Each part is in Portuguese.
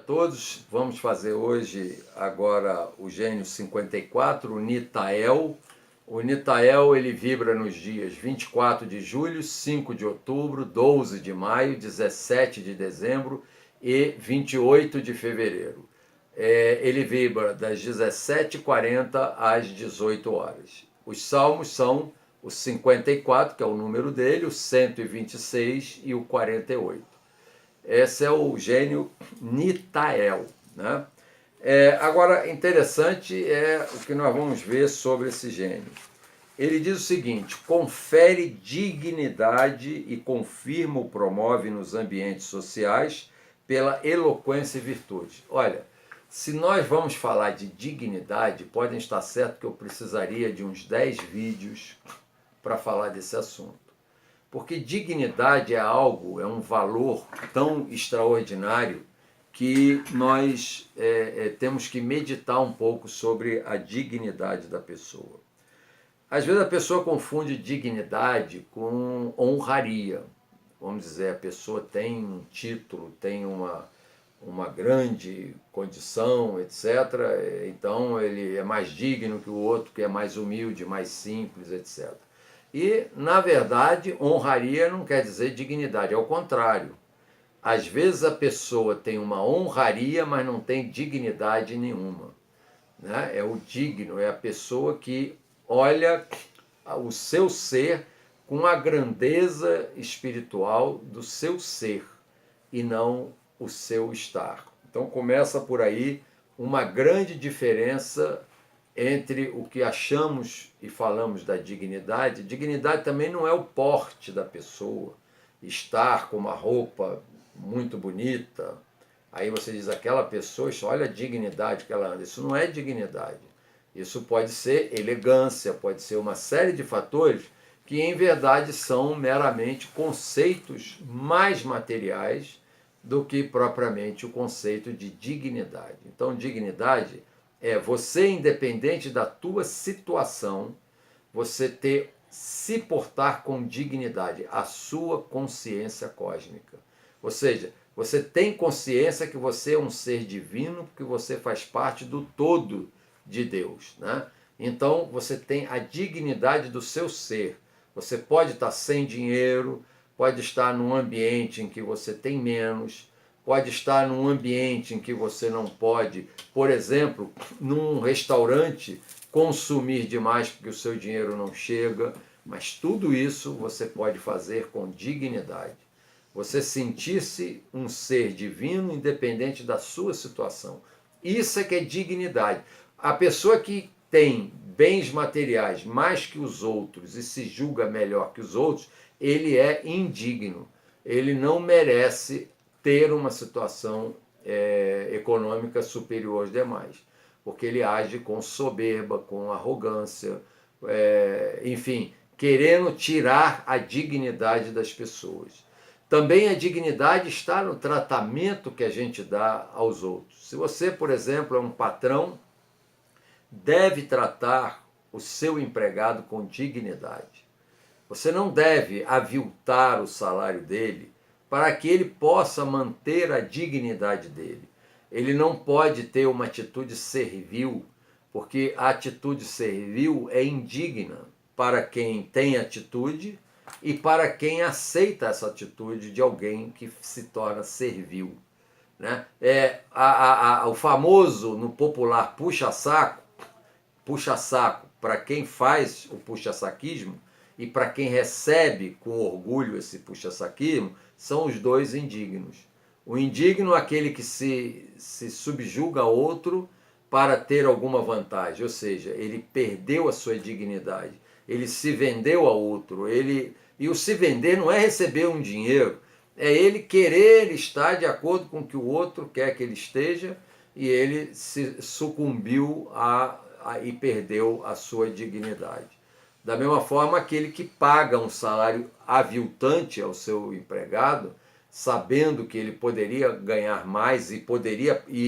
Todos vamos fazer hoje agora o gênio 54, o Nitael. O Nitael ele vibra nos dias 24 de julho, 5 de outubro, 12 de maio, 17 de dezembro e 28 de fevereiro. Ele vibra das 17h40 às 18 horas. Os salmos são o 54, que é o número dele, o 126 e o 48. Esse é o gênio Nitael, né? Agora, interessante é o que nós vamos ver sobre esse gênio. Ele diz o seguinte: confere dignidade e confirma ou promove nos ambientes sociais pela eloquência e virtude. Olha, se nós vamos falar de dignidade, podem estar certo que eu precisaria de uns 10 vídeos para falar desse assunto. Porque dignidade é algo, é um valor tão extraordinário que nós temos que meditar um pouco sobre a dignidade da pessoa. Às vezes a pessoa confunde dignidade com honraria. Vamos dizer, a pessoa tem um título, tem uma grande condição, etc. Então ele é mais digno que o outro, que é mais humilde, mais simples, etc. E, na verdade, honraria não quer dizer dignidade, é o contrário. Às vezes a pessoa tem uma honraria, mas não tem dignidade nenhuma, né? É o digno, é a pessoa que olha o seu ser com a grandeza espiritual do seu ser e não o seu estar. Então começa por aí uma grande diferença entre o que achamos e falamos da dignidade. Dignidade também não é o porte da pessoa, estar com uma roupa muito bonita. Aí você diz, aquela pessoa, olha a dignidade que ela anda. Isso não é dignidade. Isso pode ser elegância, pode ser uma série de fatores que, em verdade, são meramente conceitos mais materiais do que propriamente o conceito de dignidade. Então, dignidade é você, independente da tua situação, você se portar com dignidade, a sua consciência cósmica. Ou seja, você tem consciência que você é um ser divino, que você faz parte do todo de Deus, né? Então você tem a dignidade do seu ser. Você pode estar sem dinheiro, pode estar num ambiente em que você tem menos, pode estar num ambiente em que você não pode, por exemplo, num restaurante, consumir demais porque o seu dinheiro não chega, mas tudo isso você pode fazer com dignidade. Você sentir-se um ser divino independente da sua situação. Isso é que é dignidade. A pessoa que tem bens materiais mais que os outros e se julga melhor que os outros, ele é indigno. Ele não merece ter uma situação econômica superior aos demais, porque ele age com soberba, com arrogância, enfim, querendo tirar a dignidade das pessoas. Também a dignidade está no tratamento que a gente dá aos outros. Se você, por exemplo, é um patrão, deve tratar o seu empregado com dignidade. Você não deve aviltar o salário dele para que ele possa manter a dignidade dele. Ele não pode ter uma atitude servil, porque a atitude servil é indigna para quem tem atitude e para quem aceita essa atitude de alguém que se torna servil, né? O famoso, no popular, puxa-saco para quem faz o puxa-saquismo e para quem recebe com orgulho esse puxa-saquismo, são os dois indignos. O indigno é aquele que se subjuga a outro para ter alguma vantagem, ou seja, ele perdeu a sua dignidade, ele se vendeu a outro, e o se vender não é receber um dinheiro, é ele querer estar de acordo com o que o outro quer que ele esteja, e ele se sucumbiu e perdeu a sua dignidade. Da mesma forma, aquele que paga um salário aviltante ao seu empregado, sabendo que ele poderia ganhar mais e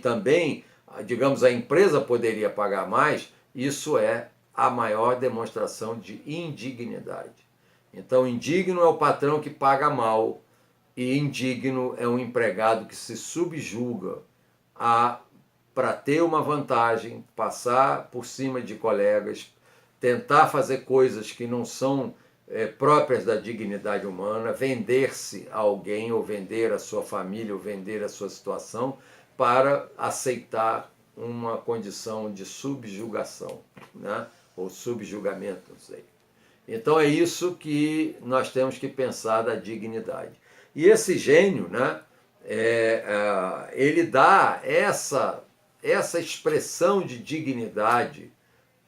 também, digamos, a empresa poderia pagar mais, isso é a maior demonstração de indignidade. Então, indigno é o patrão que paga mal e indigno é um empregado que se subjuga para ter uma vantagem, passar por cima de colegas, tentar fazer coisas que não são próprias da dignidade humana, vender-se a alguém, ou vender a sua família, ou vender a sua situação, para aceitar uma condição de subjugação, né? Ou subjugamento, não sei. Então é isso que nós temos que pensar da dignidade. E esse gênio, né, ele dá essa expressão de dignidade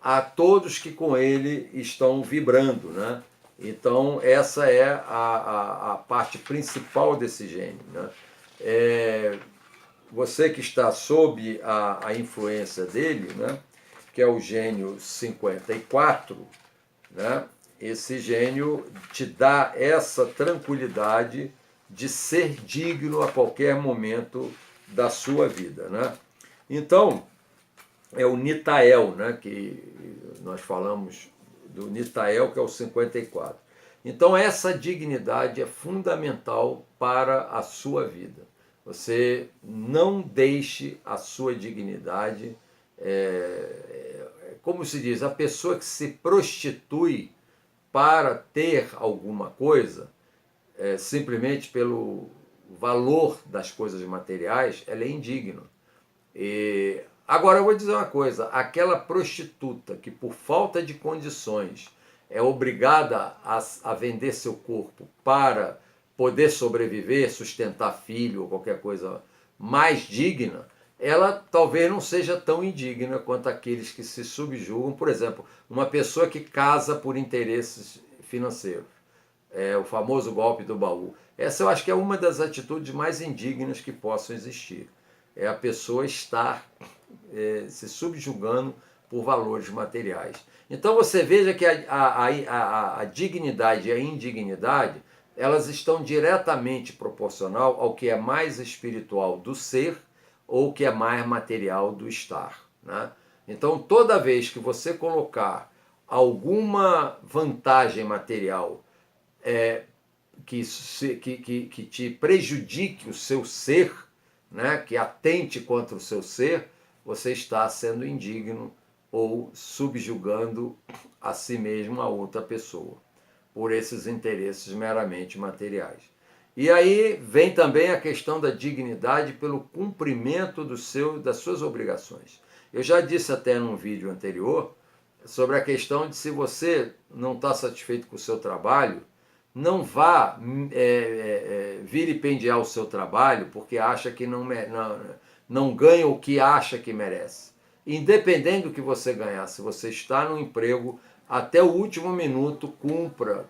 a todos que com ele estão vibrando, né? Então essa é a parte principal desse gênio, né? Você que está sob a influência dele, né, que é o gênio 54, né, esse gênio te dá essa tranquilidade de ser digno a qualquer momento da sua vida, né? Então, é o Nitael, né, que nós falamos do Nitael, que é o 54. Então, essa dignidade é fundamental para a sua vida. Você não deixe a sua dignidade, como se diz, a pessoa que se prostitui para ter alguma coisa, simplesmente pelo valor das coisas materiais, ela é indigna. Agora eu vou dizer uma coisa, aquela prostituta que por falta de condições é obrigada a vender seu corpo para poder sobreviver, sustentar filho ou qualquer coisa mais digna, ela talvez não seja tão indigna quanto aqueles que se subjugam. Por exemplo, uma pessoa que casa por interesses financeiros, o famoso golpe do baú. Essa eu acho que é uma das atitudes mais indignas que possam existir. É a pessoa estar se subjugando por valores materiais. Então você veja que a dignidade e a indignidade, elas estão diretamente proporcional ao que é mais espiritual do ser ou o que é mais material do estar, né? Então toda vez que você colocar alguma vantagem material que te prejudique o seu ser, né, que atente contra o seu ser, você está sendo indigno ou subjugando a si mesmo a outra pessoa, por esses interesses meramente materiais. E aí vem também a questão da dignidade pelo cumprimento das suas obrigações. Eu já disse até num vídeo anterior sobre a questão de, se você não está satisfeito com o seu trabalho, não vá vilipendiar o seu trabalho porque acha que não ganha o que acha que merece. Independente do que você ganhar, se você está no emprego, até o último minuto, cumpra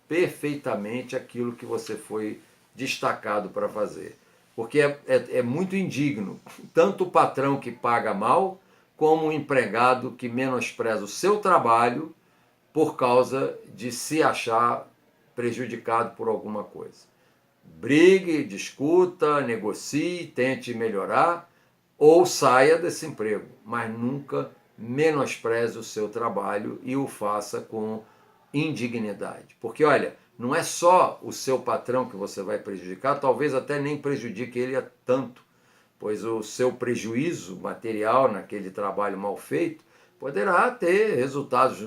perfeitamente aquilo que você foi destacado para fazer. Porque é muito indigno, tanto o patrão que paga mal, como o empregado que menospreza o seu trabalho por causa de se achar prejudicado por alguma coisa. Brigue, discuta, negocie, tente melhorar ou saia desse emprego, mas nunca menospreze o seu trabalho e o faça com indignidade. Porque, olha, não é só o seu patrão que você vai prejudicar, talvez até nem prejudique ele tanto, pois o seu prejuízo material naquele trabalho mal feito poderá ter resultados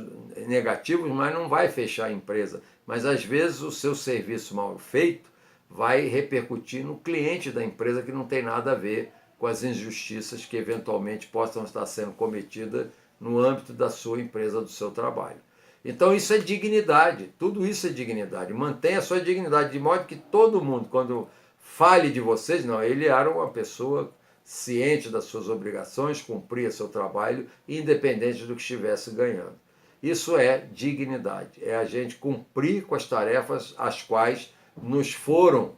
negativos, mas não vai fechar a empresa. Mas às vezes o seu serviço mal feito vai repercutir no cliente da empresa, que não tem nada a ver com as injustiças que eventualmente possam estar sendo cometidas no âmbito da sua empresa, do seu trabalho. Então isso é dignidade, tudo isso é dignidade. Mantenha a sua dignidade, de modo que todo mundo, quando fale de vocês, não, ele era uma pessoa ciente das suas obrigações, cumpria seu trabalho, independente do que estivesse ganhando. Isso é dignidade, é a gente cumprir com as tarefas às quais nos foram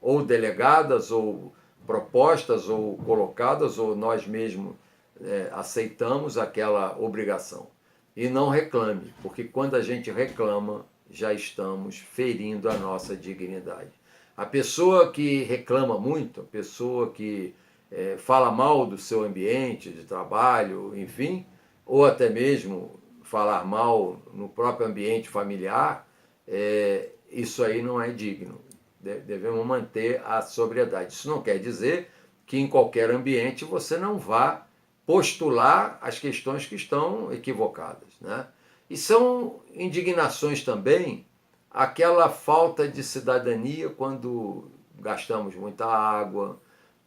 ou delegadas, ou propostas, ou colocadas, ou nós mesmos aceitamos aquela obrigação. E não reclame, porque quando a gente reclama, já estamos ferindo a nossa dignidade. A pessoa que reclama muito, a pessoa que fala mal do seu ambiente de trabalho, enfim, ou até mesmo falar mal no próprio ambiente familiar, isso aí não é digno. Devemos manter a sobriedade. Isso não quer dizer que em qualquer ambiente você não vá postular as questões que estão equivocadas, né? E são indignações também aquela falta de cidadania quando gastamos muita água,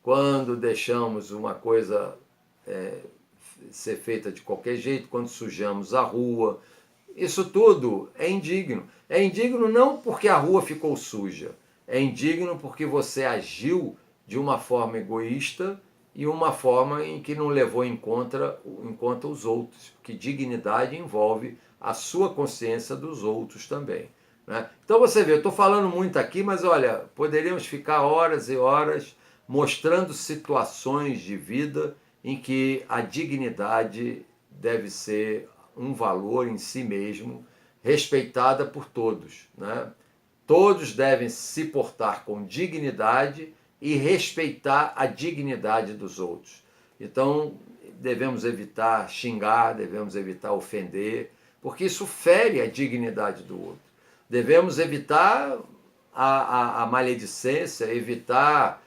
quando deixamos uma coisa ser feita de qualquer jeito, quando sujamos a rua. Isso tudo é indigno. É indigno não porque a rua ficou suja, é indigno porque você agiu de uma forma egoísta e uma forma em que não levou em conta os outros, porque dignidade envolve a sua consciência dos outros também, né? Então você vê, eu estou falando muito aqui, mas olha, poderíamos ficar horas e horas mostrando situações de vida em que a dignidade deve ser um valor em si mesmo, respeitada por todos, né? Todos devem se portar com dignidade e respeitar a dignidade dos outros. Então, devemos evitar xingar, devemos evitar ofender, porque isso fere a dignidade do outro. Devemos evitar a maledicência, evitar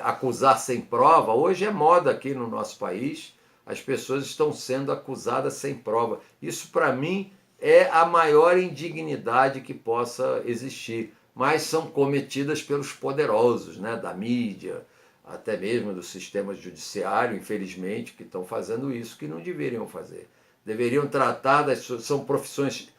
acusar sem prova. Hoje é moda aqui no nosso país, as pessoas estão sendo acusadas sem prova. Isso, para mim, é a maior indignidade que possa existir, mas são cometidas pelos poderosos, né, da mídia, até mesmo do sistema judiciário, infelizmente, que estão fazendo isso, que não deveriam fazer. Deveriam tratar são profissões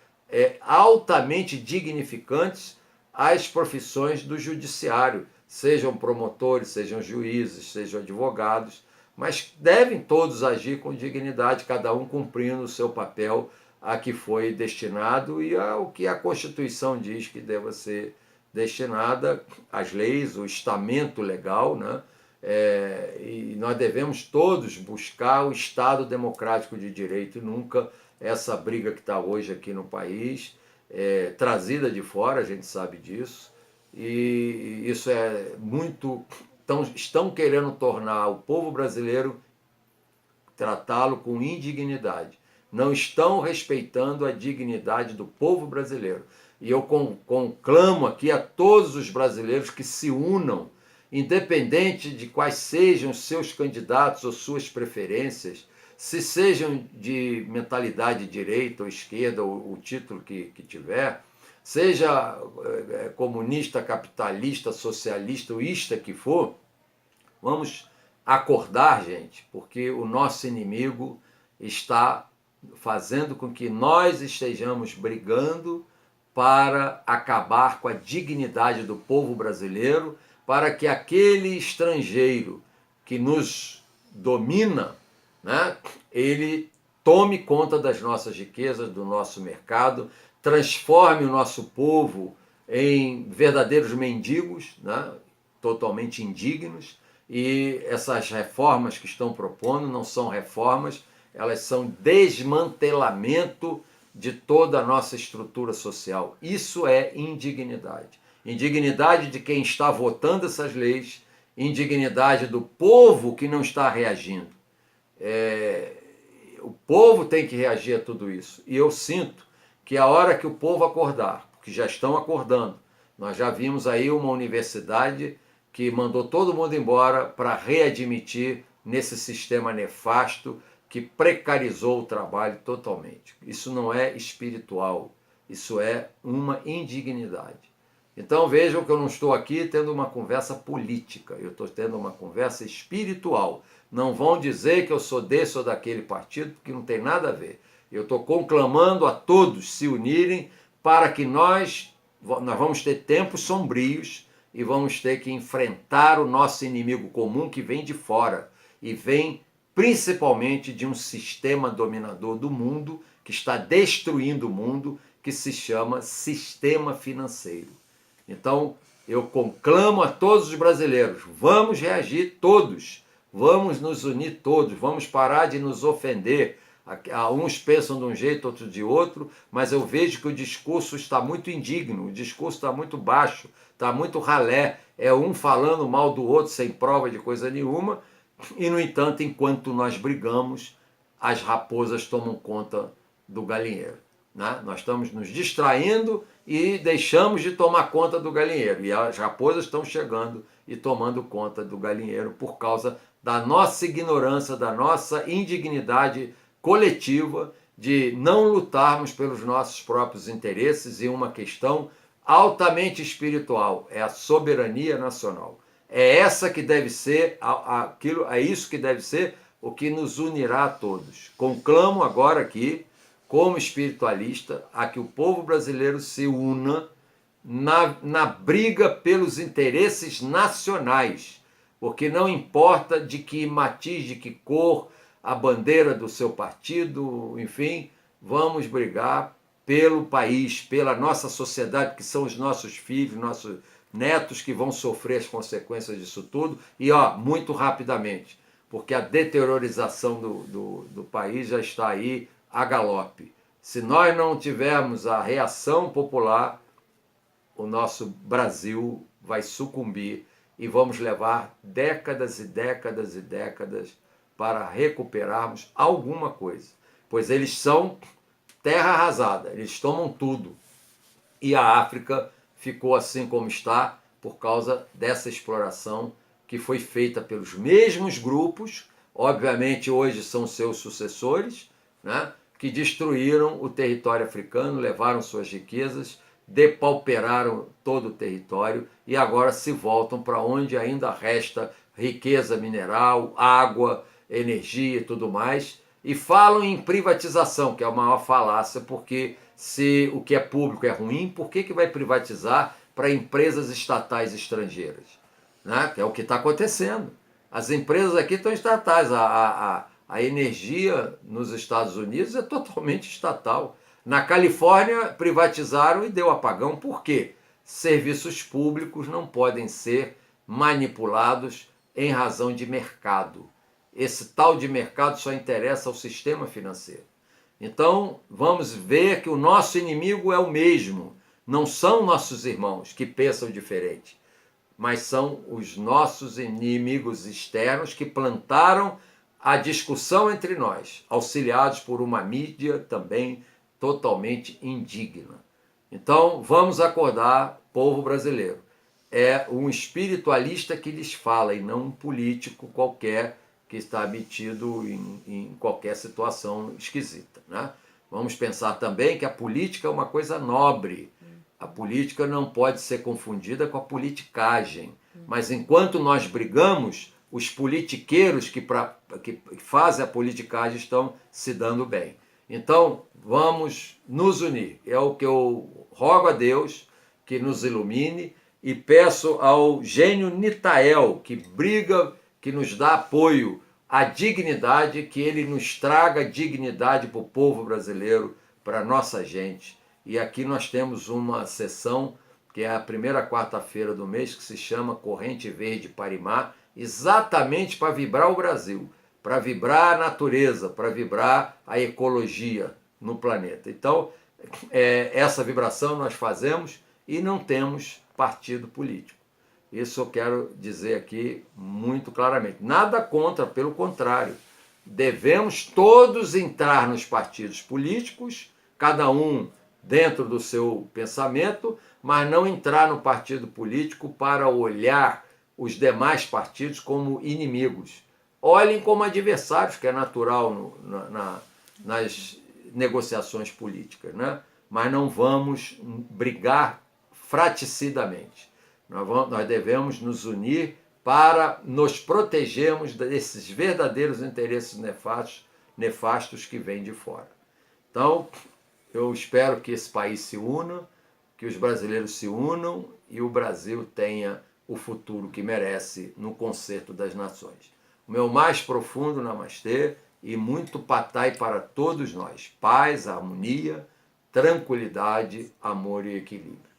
altamente dignificantes as profissões do judiciário, sejam promotores, sejam juízes, sejam advogados, mas devem todos agir com dignidade, cada um cumprindo o seu papel a que foi destinado e ao que a Constituição diz que deva ser destinada, as leis, o estamento legal, né? E nós devemos todos buscar o Estado democrático de direito e nunca essa briga que está hoje aqui no país, trazida de fora, a gente sabe disso, e isso é muito. Estão querendo tornar o povo brasileiro, tratá-lo com indignidade. Não estão respeitando a dignidade do povo brasileiro. E eu conclamo aqui a todos os brasileiros que se unam, independente de quais sejam os seus candidatos ou suas preferências, se sejam de mentalidade direita ou esquerda, ou o título que tiver, seja comunista, capitalista, socialista, ou ista que for, vamos acordar, gente, porque o nosso inimigo está fazendo com que nós estejamos brigando para acabar com a dignidade do povo brasileiro, para que aquele estrangeiro que nos domina, né, ele tome conta das nossas riquezas, do nosso mercado, transforme o nosso povo em verdadeiros mendigos, né, totalmente indignos, e essas reformas que estão propondo não são reformas, elas são desmantelamento de toda a nossa estrutura social. Isso é indignidade. Indignidade de quem está votando essas leis, indignidade do povo que não está reagindo. O povo tem que reagir a tudo isso. E eu sinto que a hora que o povo acordar, porque já estão acordando, nós já vimos aí uma universidade que mandou todo mundo embora para readmitir nesse sistema nefasto que precarizou o trabalho totalmente. Isso não é espiritual, isso é uma indignidade. Então vejam que eu não estou aqui tendo uma conversa política, eu estou tendo uma conversa espiritual. Não vão dizer que eu sou desse ou daquele partido, porque não tem nada a ver. Eu estou conclamando a todos se unirem para que nós vamos ter tempos sombrios e vamos ter que enfrentar o nosso inimigo comum que vem de fora e vem principalmente de um sistema dominador do mundo que está destruindo o mundo, que se chama sistema financeiro. Então, eu conclamo a todos os brasileiros, vamos reagir todos, vamos nos unir todos, vamos parar de nos ofender. Uns pensam de um jeito, outros de outro, mas eu vejo que o discurso está muito indigno, o discurso está muito baixo, está muito ralé, é um falando mal do outro sem prova de coisa nenhuma, e, no entanto, enquanto nós brigamos, as raposas tomam conta do galinheiro, né? Nós estamos nos distraindo e deixamos de tomar conta do galinheiro, e as raposas estão chegando e tomando conta do galinheiro por causa da nossa ignorância, da nossa indignidade coletiva de não lutarmos pelos nossos próprios interesses em uma questão altamente espiritual, é a soberania nacional. É essa que deve ser aquilo, é isso que deve ser o que nos unirá a todos. Conclamo agora aqui, como espiritualista, a que o povo brasileiro se una na briga pelos interesses nacionais, porque não importa de que matiz, de que cor, a bandeira do seu partido, enfim, vamos brigar pelo país, pela nossa sociedade, que são os nossos filhos, nossos netos que vão sofrer as consequências disso tudo, e muito rapidamente, porque a deteriorização do país já está aí a galope. Se nós não tivermos a reação popular, o nosso Brasil vai sucumbir e vamos levar décadas e décadas e décadas para recuperarmos alguma coisa. Pois eles são terra arrasada, eles tomam tudo. E a África ficou assim como está por causa dessa exploração que foi feita pelos mesmos grupos, obviamente hoje são seus sucessores, né, que destruíram o território africano, levaram suas riquezas, depauperaram todo o território e agora se voltam para onde ainda resta riqueza mineral, água, energia e tudo mais, e falam em privatização, que é a maior falácia, porque se o que é público é ruim, por que vai privatizar para empresas estatais estrangeiras? Né? Que é o que está acontecendo. As empresas aqui estão estatais, a energia nos Estados Unidos é totalmente estatal. Na Califórnia, privatizaram e deu apagão. Por quê? Serviços públicos não podem ser manipulados em razão de mercado. Esse tal de mercado só interessa ao sistema financeiro. Então, vamos ver que o nosso inimigo é o mesmo. Não são nossos irmãos que pensam diferente, mas são os nossos inimigos externos que plantaram a discussão entre nós, auxiliados por uma mídia também totalmente indigna. Então, vamos acordar, povo brasileiro. É um espiritualista que lhes fala e não um político qualquer que está metido em qualquer situação esquisita. Né? Vamos pensar também que a política é uma coisa nobre. A política não pode ser confundida com a politicagem. Mas enquanto nós brigamos, os politiqueiros que fazem a politicagem estão se dando bem. Então, vamos nos unir. É o que eu rogo a Deus que nos ilumine e peço ao gênio Nitael, que briga, que nos dá apoio à dignidade, que ele nos traga dignidade para o povo brasileiro, para a nossa gente. E aqui nós temos uma sessão, que é a primeira quarta-feira do mês, que se chama Corrente Verde Parimar, exatamente para vibrar o Brasil, para vibrar a natureza, para vibrar a ecologia no planeta. Então, essa vibração nós fazemos e não temos partido político. Isso eu quero dizer aqui muito claramente. Nada contra, pelo contrário. Devemos todos entrar nos partidos políticos, cada um dentro do seu pensamento, mas não entrar no partido político para olhar os demais partidos como inimigos. Olhem como adversários, que é natural nas negociações políticas, né? Mas não vamos brigar fraticidamente. Nós devemos nos unir para nos protegermos desses verdadeiros interesses nefastos que vêm de fora. Então, eu espero que esse país se una, que os brasileiros se unam e o Brasil tenha o futuro que merece no concerto das nações. O meu mais profundo namastê e muito patai para todos nós. Paz, harmonia, tranquilidade, amor e equilíbrio.